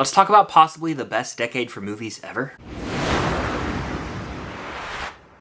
Let's talk about possibly the best decade for movies ever.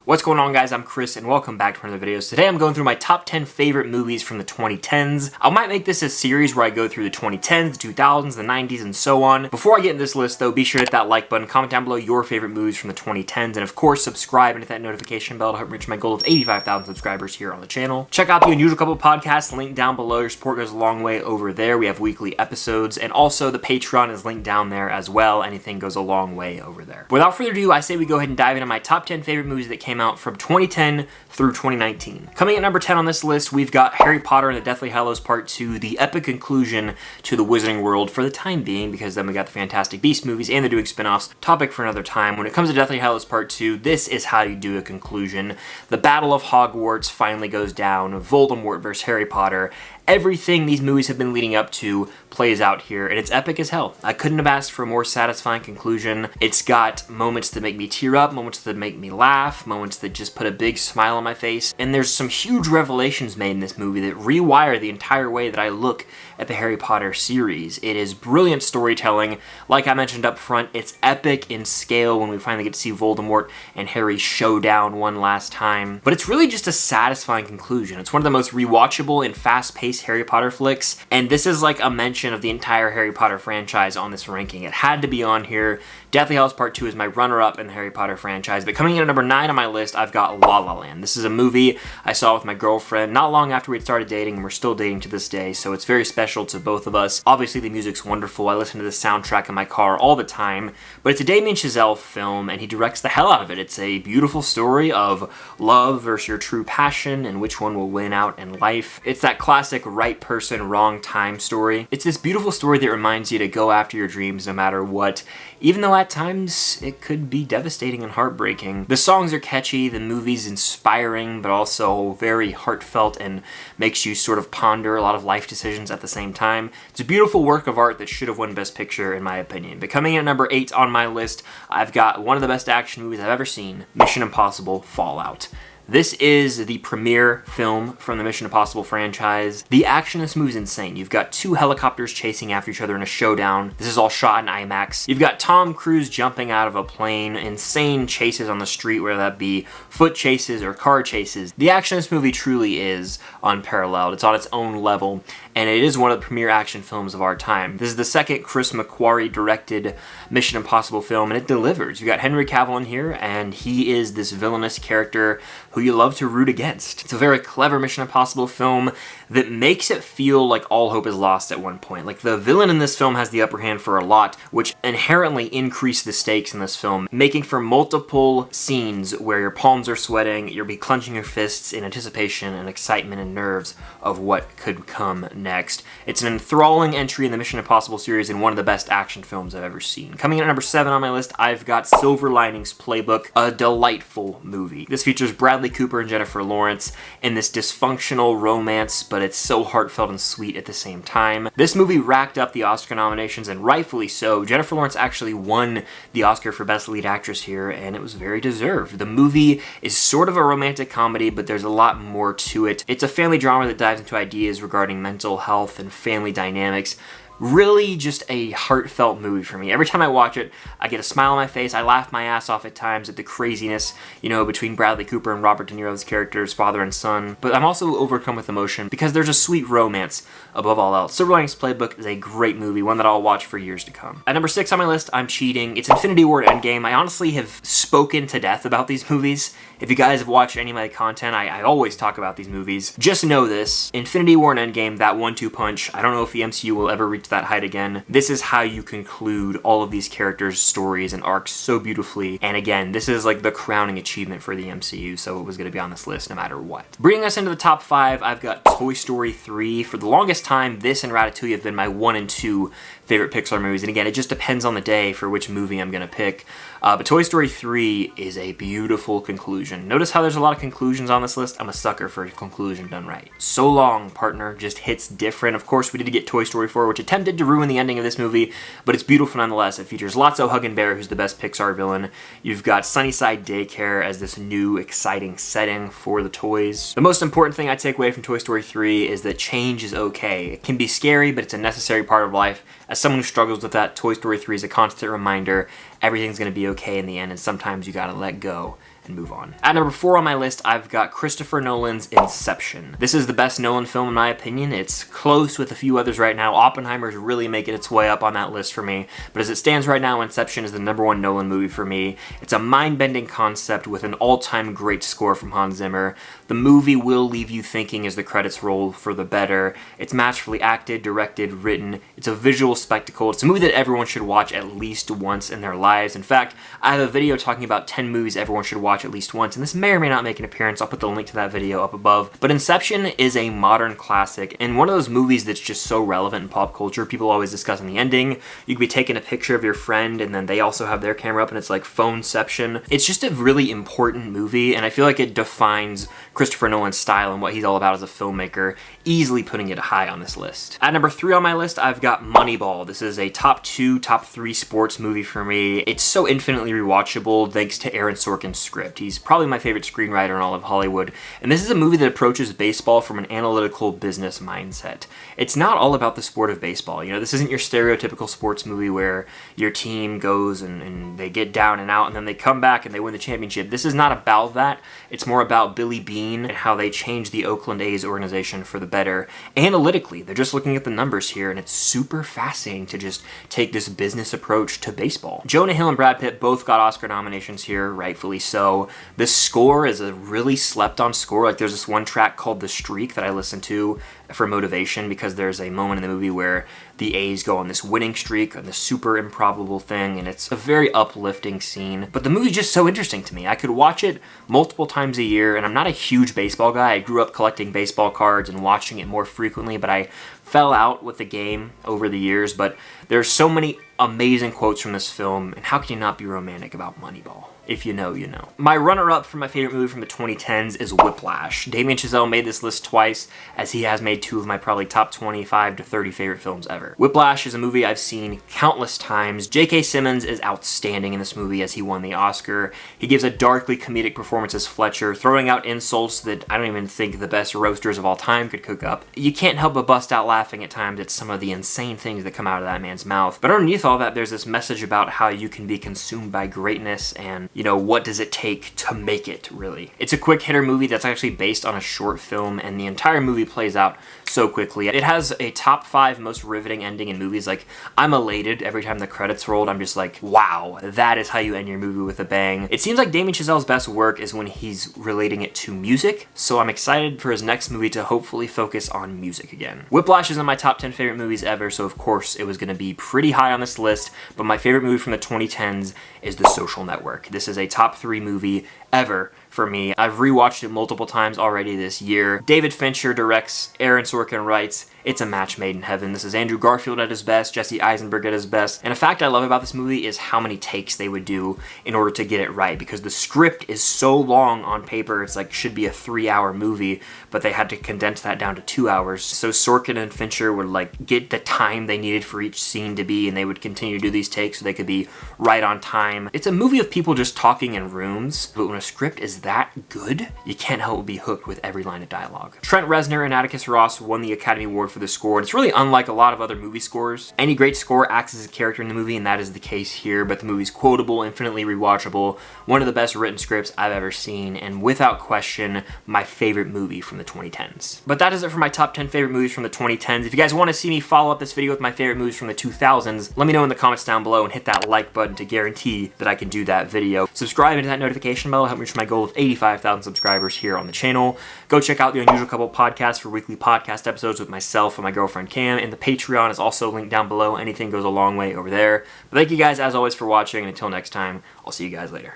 What's going on, guys? I'm Chris and welcome back to another video. So today I'm going through my top 10 favorite movies from the 2010s. I might make this a series where I go through the 2010s, the 2000s, the 90s, and so on. Before I get into this list though, be sure to hit that like button, comment down below your favorite movies from the 2010s, and of course subscribe and hit that notification bell to help reach my goal of 85,000 subscribers here on the channel. Check out the Unusual Couple podcast, link down below. Your support goes a long way over there. We have weekly episodes, and also the Patreon is linked down there as well. Anything goes a long way over there. Without further ado, I say we go ahead and dive into my top 10 favorite movies that came out from 2010 through 2019. Coming at number 10 on this list, we've got Harry Potter and the Deathly Hallows Part 2, the epic conclusion to the Wizarding World for the time being, because then we got the Fantastic Beasts movies and they're doing spin-offs. Topic for another time. When it comes to Deathly Hallows Part 2, this is how you do a conclusion. The Battle of Hogwarts finally goes down. Voldemort versus Harry Potter. Everything these movies have been leading up to plays out here, and it's epic as hell. I couldn't have asked for a more satisfying conclusion. It's got moments that make me tear up, moments that make me laugh, moments that just put a big smile on my face, and there's some huge revelations made in this movie that rewire the entire way that I look at the Harry Potter series. It is brilliant storytelling. Like I mentioned up front, it's epic in scale when we finally get to see Voldemort and Harry showdown one last time, but it's really just a satisfying conclusion. It's one of the most rewatchable and fast-paced Harry Potter flicks, and this is like a mention of the entire Harry Potter franchise on this ranking. It had to be on here. Deathly Hallows Part 2 is my runner-up in the Harry Potter franchise, but coming in at number 9 on my list, I've got La La Land. This is a movie I saw with my girlfriend not long after we'd started dating, and we're still dating to this day, so it's very special to both of us. Obviously, the music's wonderful. I listen to the soundtrack in my car all the time, but it's a Damien Chazelle film, and he directs the hell out of it. It's a beautiful story of love versus your true passion, and which one will win out in life. It's that classic right person, wrong time story. It's this beautiful story that reminds you to go after your dreams no matter what, even though at times it could be devastating and heartbreaking. The songs are catchy, the movie's inspiring, but also very heartfelt and makes you sort of ponder a lot of life decisions at the same time. It's a beautiful work of art that should have won Best Picture in my opinion. But coming in at number 8 on my list, I've got one of the best action movies I've ever seen, Mission Impossible Fallout. This is the premiere film from the Mission Impossible franchise. The action in this movie is insane. You've got two helicopters chasing after each other in a showdown. This is all shot in IMAX. You've got Tom Cruise jumping out of a plane, insane chases on the street, whether that be foot chases or car chases. The action in this movie truly is unparalleled. It's on its own level, and it is one of the premier action films of our time. This is the second Chris McQuarrie directed Mission Impossible film, and it delivers. You've got Henry Cavill in here, and he is this villainous character who you love to root against. It's a very clever Mission Impossible film that makes it feel like all hope is lost at one point. Like, the villain in this film has the upper hand for a lot, which inherently increase the stakes in this film, making for multiple scenes where your palms are sweating, you'll be clenching your fists in anticipation and excitement and nerves of what could come next. It's an enthralling entry in the Mission Impossible series and one of the best action films I've ever seen. Coming in at number 7 on my list, I've got Silver Linings Playbook, a delightful movie. This features Bradley Cooper and Jennifer Lawrence in this dysfunctional romance, but it's so heartfelt and sweet at the same time. This movie racked up the Oscar nominations, and rightfully so. Jennifer Lawrence actually won the Oscar for Best Lead Actress here, and it was very deserved. The movie is sort of a romantic comedy, but there's a lot more to it. It's a family drama that dives into ideas regarding mental health and family dynamics. Really just a heartfelt movie for me. Every time I watch it, I get a smile on my face. I laugh my ass off at times at the craziness, between Bradley Cooper and Robert De Niro's characters, father and son. But I'm also overcome with emotion because there's a sweet romance above all else. Silver Linings Playbook is a great movie, one that I'll watch for years to come. At number 6 on my list, I'm cheating. It's Infinity War Endgame. I honestly have spoken to death about these movies. If you guys have watched any of my content, I always talk about these movies. Just know this. Infinity War and Endgame, that 1-2 punch, I don't know if the MCU will ever reach that height again. This is how you conclude all of these characters' stories and arcs so beautifully. And again, this is like the crowning achievement for the MCU, so it was going to be on this list no matter what. Bringing us into the top 5, I've got Toy Story 3. For the longest time, this and Ratatouille have been my 1 and 2 favorite Pixar movies. And again, it just depends on the day for which movie I'm going to pick. But Toy Story 3 is a beautiful conclusion. Notice how there's a lot of conclusions on this list? I'm a sucker for a conclusion done right. So Long, Partner just hits different. Of course, we did get Toy Story 4, which attempted to ruin the ending of this movie, but it's beautiful nonetheless. It features Lotso Huggenbear, who's the best Pixar villain. You've got Sunnyside Daycare as this new, exciting setting for the toys. The most important thing I take away from Toy Story 3 is that change is okay. It can be scary, but it's a necessary part of life, As someone who struggles with that, Toy Story 3 is a constant reminder everything's going to be okay in the end, and sometimes you gotta let go and move on. At number 4 on my list, I've got Christopher Nolan's Inception. This is the best Nolan film in my opinion. It's close with a few others right now. Oppenheimer's really making its way up on that list for me, but as it stands right now, Inception is the number 1 Nolan movie for me. It's a mind-bending concept with an all-time great score from Hans Zimmer. The movie will leave you thinking as the credits roll for the better. It's masterfully acted, directed, written. It's a visual spectacle. It's a movie that everyone should watch at least once in their lives. In fact, I have a video talking about 10 movies everyone should watch at least once, and this may or may not make an appearance. I'll put the link to that video up above. But Inception is a modern classic, and one of those movies that's just so relevant in pop culture. People always discussing the ending. You could be taking a picture of your friend, and then they also have their camera up, and it's like phoneception. It's just a really important movie, and I feel like it defines Christopher Nolan's style and what he's all about as a filmmaker, easily putting it high on this list. At number 3 on my list, I've got Moneyball. This is a top 2, top 3 sports movie for me. It's so infinitely rewatchable thanks to Aaron Sorkin's script. He's probably my favorite screenwriter in all of Hollywood, and this is a movie that approaches baseball from an analytical business mindset. It's not all about the sport of baseball. You know, this isn't your stereotypical sports movie where your team goes and they get down and out and then they come back and they win the championship. This is not about that. It's more about Billy Beane and how they changed the Oakland A's organization for the better. Analytically, they're just looking at the numbers here, and it's super fascinating to just take this business approach to baseball. Jonah Hill and Brad Pitt both got Oscar nominations here, rightfully so. The score is a really slept-on score. Like, there's this one track called The Streak that I listen to for motivation because there's a moment in the movie where the A's go on this winning streak, on this super improbable thing, and it's a very uplifting scene. But the movie's just so interesting to me. I could watch it multiple times a year, and I'm not a huge baseball guy. I grew up collecting baseball cards and watching it more frequently, but I fell out with the game over the years. But there's so many amazing quotes from this film, and how can you not be romantic about Moneyball? If you know, you know. My runner-up for my favorite movie from the 2010s is Whiplash. Damien Chazelle made this list twice, as he has made 2 of my probably top 25 to 30 favorite films ever. Whiplash is a movie I've seen countless times. J.K. Simmons is outstanding in this movie as he won the Oscar. He gives a darkly comedic performance as Fletcher, throwing out insults that I don't even think the best roasters of all time could cook up. You can't help but bust out laughing at times at some of the insane things that come out of that man's mouth. But underneath all that, there's this message about how you can be consumed by greatness and, you know, what does it take to make it, really. It's a quick hitter movie that's actually based on a short film, and the entire movie plays out so quickly. It has a top 5 most riveting ending in movies. Like, I'm elated every time the credits rolled. I'm just like, wow, that is how you end your movie with a bang. It seems like Damien Chazelle's best work is when he's relating it to music, so I'm excited for his next movie to hopefully focus on music again. Whiplash is in my top 10 favorite movies ever, so of course it was going to be pretty high on this list, but my favorite movie from the 2010s is The Social Network. This is a top 3 movie ever for me. I've rewatched it multiple times already this year. David Fincher directs, Aaron Sorkin writes. It's a match made in heaven. This is Andrew Garfield at his best, Jesse Eisenberg at his best. And a fact I love about this movie is how many takes they would do in order to get it right, because the script is so long on paper. It's like, should be a 3-hour movie, but they had to condense that down to 2 hours. So Sorkin and Fincher would like get the time they needed for each scene to be, and they would continue to do these takes so they could be right on time. It's a movie of people just talking in rooms, but when a script is that good, you can't help but be hooked with every line of dialogue. Trent Reznor and Atticus Ross won the Academy Award for the score, and it's really unlike a lot of other movie scores. Any great score acts as a character in the movie, and that is the case here, but the movie's quotable, infinitely rewatchable, one of the best written scripts I've ever seen, and without question, my favorite movie from the 2010s. But that is it for my top 10 favorite movies from the 2010s. If you guys want to see me follow up this video with my favorite movies from the 2000s, let me know in the comments down below and hit that like button to guarantee that I can do that video. Subscribe and hit that notification bell to help me reach my goal of 85,000 subscribers here on the channel. Go check out the Unusual Couple podcast for weekly podcast episodes with myself and my girlfriend Cam, and the Patreon is also linked down below. Anything goes a long way over there. But thank you guys as always for watching, and until next time, I'll see you guys later.